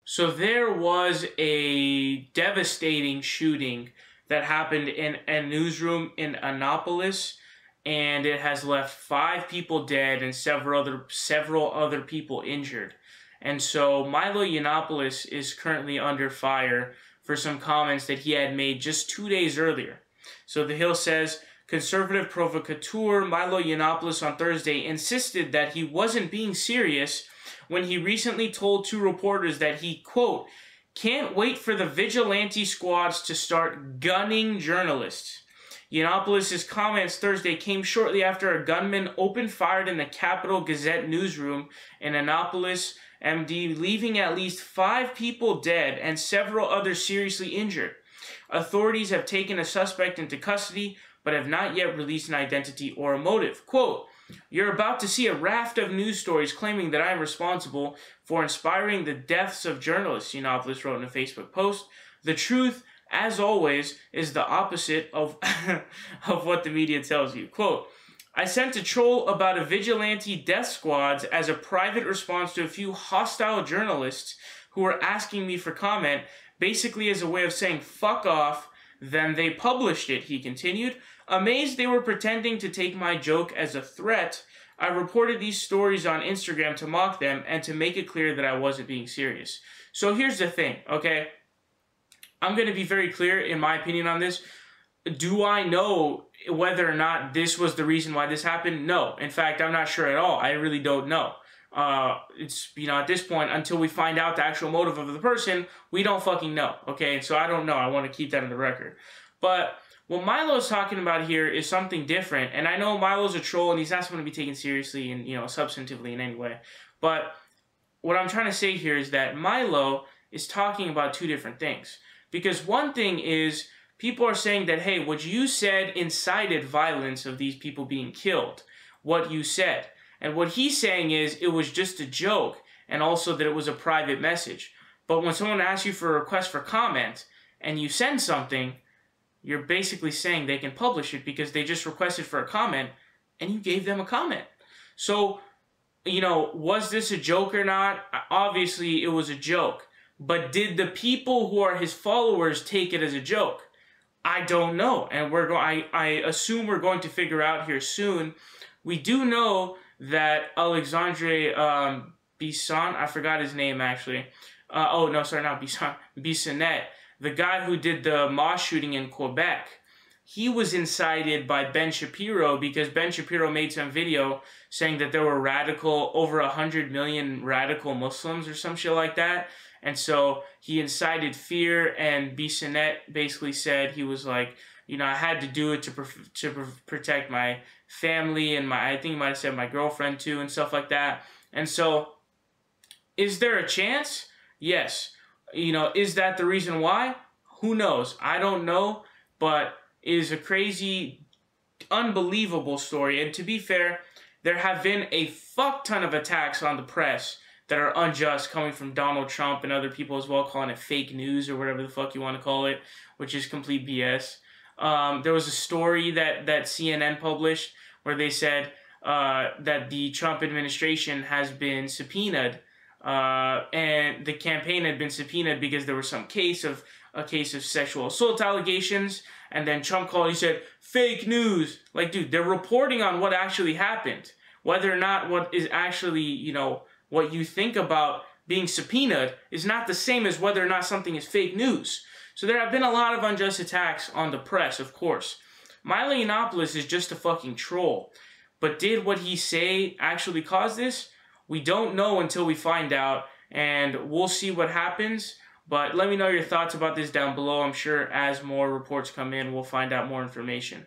So there was a devastating shooting that happened in a newsroom in Annapolis, and it has left 5 people dead and several other people injured. And so Milo Yiannopoulos is currently under fire for some comments that he had made just 2 days earlier. So The Hill says conservative provocateur Milo Yiannopoulos on Thursday insisted that he wasn't being serious when he recently told 2 reporters that he, quote, can't wait for the vigilante squads to start gunning journalists. Yiannopoulos' comments Thursday came shortly after a gunman opened fire in the Capital Gazette newsroom in Annapolis, MD, leaving at least 5 people dead and several others seriously injured. Authorities have taken a suspect into custody, but have not yet released an identity or a motive. Quote, you're about to see a raft of news stories claiming that I am responsible for inspiring the deaths of journalists, Yiannopoulos wrote in a Facebook post. The truth, as always, is the opposite of, of what the media tells you. Quote, I sent a troll about a vigilante death squads as a private response to a few hostile journalists who were asking me for comment, basically as a way of saying fuck off. Then they published it, he continued. Amazed they were pretending to take my joke as a threat, I reported these stories on Instagram to mock them and to make it clear that I wasn't being serious. So here's the thing, okay? I'm going to be very clear in my opinion on this. Do I know whether or not this was the reason why this happened? No. In fact, I'm not sure at all. I really don't know. It's, at this point, until we find out the actual motive of the person, we don't fucking know, okay? So I don't know. I want to keep that on the record. But what Milo's talking about here is something different, and I know Milo's a troll, and he's not supposed to be taken seriously and, substantively in any way. But what I'm trying to say here is that Milo is talking about 2 different things. Because one thing is, people are saying that, hey, what you said incited violence of these people being killed. What you said. And what he's saying is it was just a joke, and also that it was a private message. But when someone asks you for a request for comment, and you send something, you're basically saying they can publish it because they just requested for a comment, and you gave them a comment. So, was this a joke or not? Obviously, it was a joke. But did the people who are his followers take it as a joke? I don't know, and I assume we're going to figure out here soon. We do know that Alexandre Bisson, I forgot his name actually. Oh no, sorry, not Bisson, Bissonnette, the guy who did the mosque shooting in Quebec. He was incited by Ben Shapiro because Ben Shapiro made some video saying that there were over 100 million radical Muslims or some shit like that. And so he incited fear, and Bissonnette basically said, he was like, I had to do it to protect my family and I think he might have said my girlfriend too and stuff like that. And so, is there a chance? Yes. Is that the reason why? Who knows? I don't know, but it is a crazy, unbelievable story. And to be fair, there have been a fuck ton of attacks on the press that are unjust coming from Donald Trump and other people as well, calling it fake news or whatever the fuck you want to call it, which is complete BS. There was a story that CNN published where they said that the Trump administration has been subpoenaed, and the campaign had been subpoenaed because there was some case of sexual assault allegations, and then Trump called, he said, fake news. Like, dude, they're reporting on what actually happened. Whether or not what is actually, what you think about being subpoenaed is not the same as whether or not something is fake news. So there have been a lot of unjust attacks on the press, of course. Milo Yiannopoulos is just a fucking troll. But did what he say actually cause this? We don't know until we find out, and we'll see what happens. But let me know your thoughts about this down below. I'm sure as more reports come in, we'll find out more information.